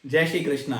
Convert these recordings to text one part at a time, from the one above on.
जय श्री कृष्णा।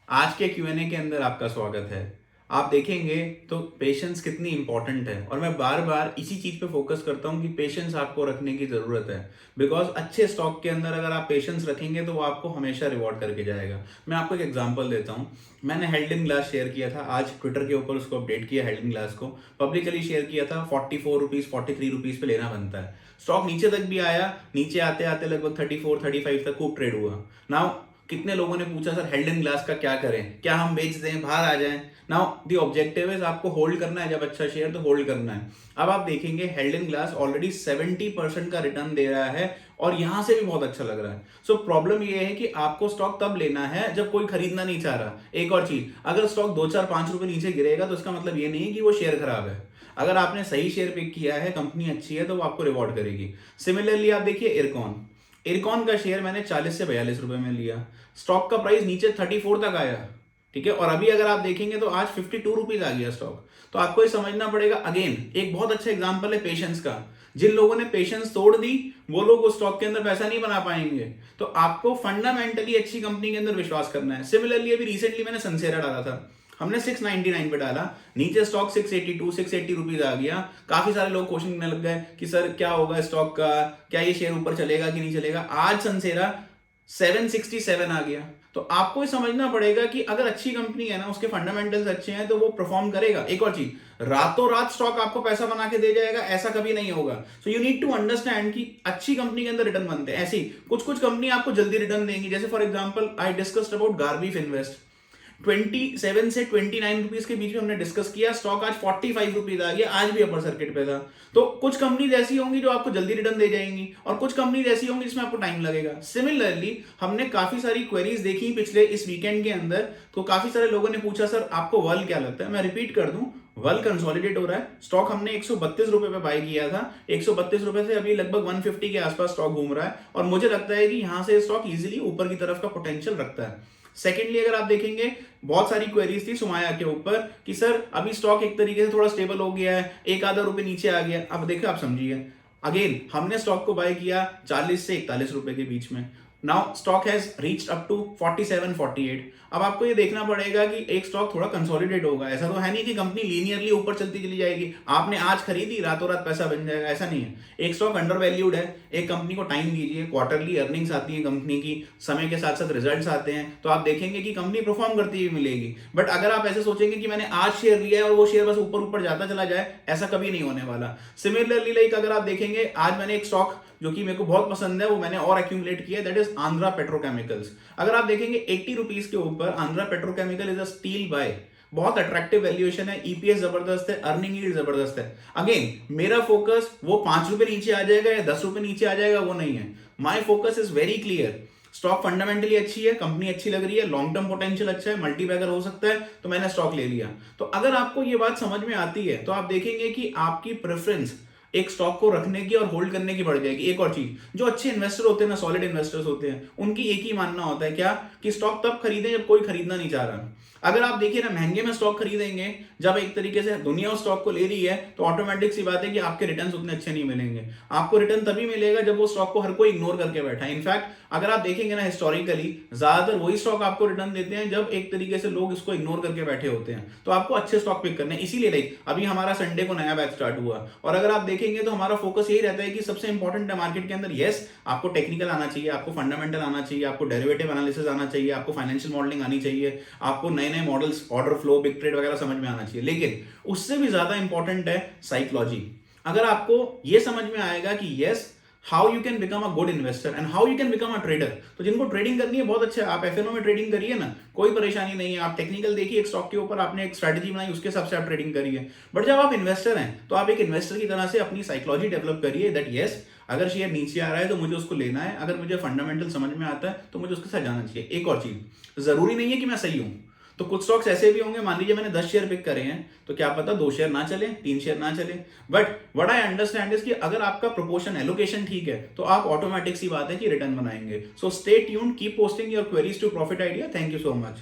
आज के क्यूएनए के अंदर आपका स्वागत है। आप देखेंगे तो पेशेंस कितनी इंपॉर्टेंट है और मैं बार बार इसी चीज पे फोकस करता हूँ कि पेशेंस आपको रखने की जरूरत है। बिकॉज अच्छे स्टॉक के अंदर अगर आप पेशेंस रखेंगे तो वो आपको हमेशा रिवॉर्ड करके जाएगा। मैं आपको एक एग्जांपल देता हूँ। मैंने हेल्डन ग्लास शेयर किया था, आज ट्विटर के ऊपर उसको अपडेट किया। हेल्डन ग्लास को पब्लिकली शेयर किया था। 44 रुपीज 43 रुपीज पे लेना बनता है। स्टॉक नीचे तक भी आया, नीचे आते आते लगभग 34 35 तक खूब ट्रेड हुआ। नाउ कितने लोगों ने पूछा सर हेल्डन ग्लास का क्या करें, क्या हम बेच दें, बाहर आ जाएं। नाउ द ऑब्जेक्टिव इज आपको होल्ड करना है। जब अच्छा शेयर तो होल्ड करना है। अब आप देखेंगे हेल्डन ग्लास ऑलरेडी 70% का रिटर्न दे रहा है और यहां से भी बहुत अच्छा लग रहा है। सो प्रॉब्लम ये है कि आपको स्टॉक तब लेना है जब कोई खरीदना नहीं चाह रहा। एक और चीज, अगर स्टॉक 2 4 5 रुपए नीचे गिरेगा तो इसका मतलब ये नहीं है कि वो शेयर खराब है। अगर आपने सही शेयर पिक किया है, कंपनी अच्छी है, तो वो आपको रिवॉर्ड करेगी। सिमिलरली आप देखिए इरकॉन। इरकॉन का शेयर मैंने 40 से 42 रुपए में लिया। स्टॉक का प्राइस नीचे 34 तक आया, ठीक है, और अभी अगर आप देखेंगे तो आज 52 रुपीज आ गया स्टॉक। तो आपको ये समझना पड़ेगा। अगेन एक बहुत अच्छा एग्जांपल है पेशेंस का। जिन लोगों ने पेशेंस तोड़ दी वो लोग उस स्टॉक के अंदर पैसा नहीं बना पाएंगे। तो आपको फंडामेंटली अच्छी कंपनी के अंदर विश्वास करना है। सिमिलरली अभी रिसेंटली मैंने संसेरा डाला था, हमने 699 पे डाला, नीचे स्टॉक 682 680 रुपीज आ गया। काफी सारे लोग क्वेश्चन करने लग गए कि सर क्या होगा स्टॉक का, क्या ये शेयर ऊपर चलेगा कि नहीं चलेगा। आज संसेरा 767 आ गया। तो आपको ये समझना पड़ेगा कि अगर अच्छी कंपनी है ना, उसके फंडामेंटल्स अच्छे हैं तो वो परफॉर्म करेगा। एक और चीज, रातों रात स्टॉक आपको पैसा बना के दे जाएगा ऐसा कभी नहीं होगा। So you need to understand कि अच्छी कंपनी के अंदर रिटर्न बनते हैं। ऐसी कुछ कुछ कंपनी आपको जल्दी रिटर्न देंगी। जैसे for example I discussed about गार्बी इन्वेस्ट। 27 से 29 रुपीज के बीच में हमने डिस्कस किया। स्टॉक आज 45 रुपीज आ गया, आज भी अपर सर्किट पे था। तो कुछ कंपनीज ऐसी होंगी जो आपको जल्दी रिटर्न दे जाएंगी और कुछ कंपनीज ऐसी होंगी जिसमें आपको टाइम लगेगा। सिमिलरली हमने काफी सारी क्वेरीज देखी पिछले इस वीकेंड के अंदर। तो काफी सारे लोगों ने पूछा सर आपको वर्ल क्या लगता है। मैं रिपीट कर दूं, वर्ल कंसोलिडेट हो रहा है। स्टॉक हमने 132 रुपए पे बाय किया था। 132 रुपए से अभी लगभग 150 के आसपास स्टॉक घूम रहा है और मुझे लगता है कि यहां से स्टॉक इजीली ऊपर की तरफ का पोटेंशियल रखता है। सेकेंडली अगर आप देखेंगे, बहुत सारी क्वेरीज थी सुमाया के ऊपर कि सर अभी स्टॉक एक तरीके से थोड़ा स्टेबल हो गया है, एक आधा रुपए नीचे आ गया। अब देखो आप समझिए, अगेन हमने स्टॉक को बाय किया 40 से 41 रुपए के बीच में। Now stock has reached up to 47 48। अब आपको ये देखना पड़ेगा कि एक स्टॉक थोड़ा कंसोलिडेट होगा। ऐसा तो है नहीं कि कंपनी लीनियरली ऊपर चलती चली जाएगी। आपने आज खरीदी रातों रात पैसा बन जाएगा, ऐसा नहीं है। एक स्टॉक अंडर वैल्यूड है। एक कंपनी को टाइम दीजिए, क्वार्टरली अर्निंग्स आती है कंपनी की, समय के साथ साथ रिजल्ट्स आते हैं, तो आप देखेंगे कि कंपनी परफॉर्म करती हुई मिलेगी। बट अगर आप ऐसे सोचेंगे कि मैंने आज शेयर लिया है और वो शेयर बस ऊपर ऊपर जाता चला जाए, ऐसा कभी नहीं होने वाला। सिमिलरली लाइक अगर आप देखेंगे, आज मैंने एक स्टॉक जो कि मेरे को बहुत पसंद है वो मैंने और एक्यूमुलेट किया, दैट इज आंध्रा पेट्रोकेमिकल्स। अगर आप देखेंगे 80 रुपीज के ऊपर Andhra petrochemical is a steal buy. बहुत अट्रैक्टिव वैल्यूएशन है, ईपीएस जबरदस्त है, अर्निंग यील्ड जबरदस्त है। अगेन मेरा फोकस वो 5 रुपए नीचे आ जाएगा या 10 रुपए नीचे आ जाएगा वो नहीं है। My focus is very clear. Stock fundamentally अच्छी है, कंपनी अच्छी लग रही है, लॉन्ग टर्म पोटेंशियल अच्छा है, मल्टीबैगर हो सकता है, तो मैंने स्टॉक ले लिया। तो अगर आपको ये बात समझ में आती है तो आप देखेंगे कि आपकी प्रेफरेंस एक स्टॉक को रखने की और होल्ड करने की बढ़ जाएगी। एक और चीज, जो अच्छे इन्वेस्टर होते हैं ना, सॉलिड इन्वेस्टर्स होते हैं, उनकी एक ही मानना होता है क्या, कि स्टॉक तब खरीदें जब कोई खरीदना नहीं चाह रहा। अगर आप देखिए ना, महंगे में स्टॉक खरीदेंगे जब एक तरीके से दुनिया उस स्टॉक को ले रही है, तो ऑटोमेटिक सी बात है कि आपके रिटर्न उतने अच्छे नहीं मिलेंगे। आपको रिटर्न तभी मिलेगा जब वो स्टॉक को हर कोई इग्नोर करके बैठा है। इनफैक्ट अगर आप देखेंगे ना हिस्टोरिकली, ज्यादातर वही स्टॉक आपको रिटर्न देते हैं जब एक तरीके से लोग इसको इग्नोर करके बैठे होते हैं। तो आपको अच्छे स्टॉक पिक करने, इसीलिए लाइक अभी हमारा संडे को नया बैच स्टार्ट हुआ और अगर आप देखेंगे तो हमारा फोकस यही रहता है कि सबसे इंपॉर्टेंट है मार्केट के अंदर, यस आपको टेक्निकल आना चाहिए, आपको फंडामेंटल आना चाहिए, आपको डेरिवेटिव एनालिसिस आना चाहिए, आपको फाइनेंशियल मॉडलिंग आनी चाहिए, आपको नए नए models, order flow, big trade वगैरह समझ में आना चाहिए। लेकिन उससे भी ज्यादा इंपॉर्टेंट है साइकोलॉजी। अगर आपको यह समझ में आएगा कि yes how you can become a good investor and how you can become a trader, तो जिनको ट्रेडिंग करनी है बहुत अच्छा है, आप एफएनओ में ट्रेडिंग करिए ना, कोई परेशानी नहीं है। आप टेक्निकल देखिए, एक स्टॉक के ऊपर आपने एक स्ट्रेटजी बनाई, उसके हिसाब से आप ट्रेडिंग करिए। बट जब आप इन्वेस्टर हैं तो आप एक इन्वेस्टर की तरह से अपनी साइकोलॉजी डेवलप करिए, दैट यस अगर शेयर नीचे आ रहा है तो मुझे उसको लेना है, अगर मुझे फंडामेंटल समझ में आता है तो मुझे उसके साथ जाना चाहिए। एक और चीज, जरूरी नहीं है कि मैं सही हूं। तो कुछ स्टॉक्स ऐसे भी होंगे, मान लीजिए मैंने 10 शेयर पिक करे हैं, तो क्या पता 2 शेयर ना चले, 3 शेयर ना चले। But what I understand is कि अगर आपका प्रोपोर्शन एलोकेशन ठीक है तो आप ऑटोमेटिक सी बात है कि रिटर्न बनाएंगे। So stay tuned, keep posting your queries to profit idea. Thank you so much.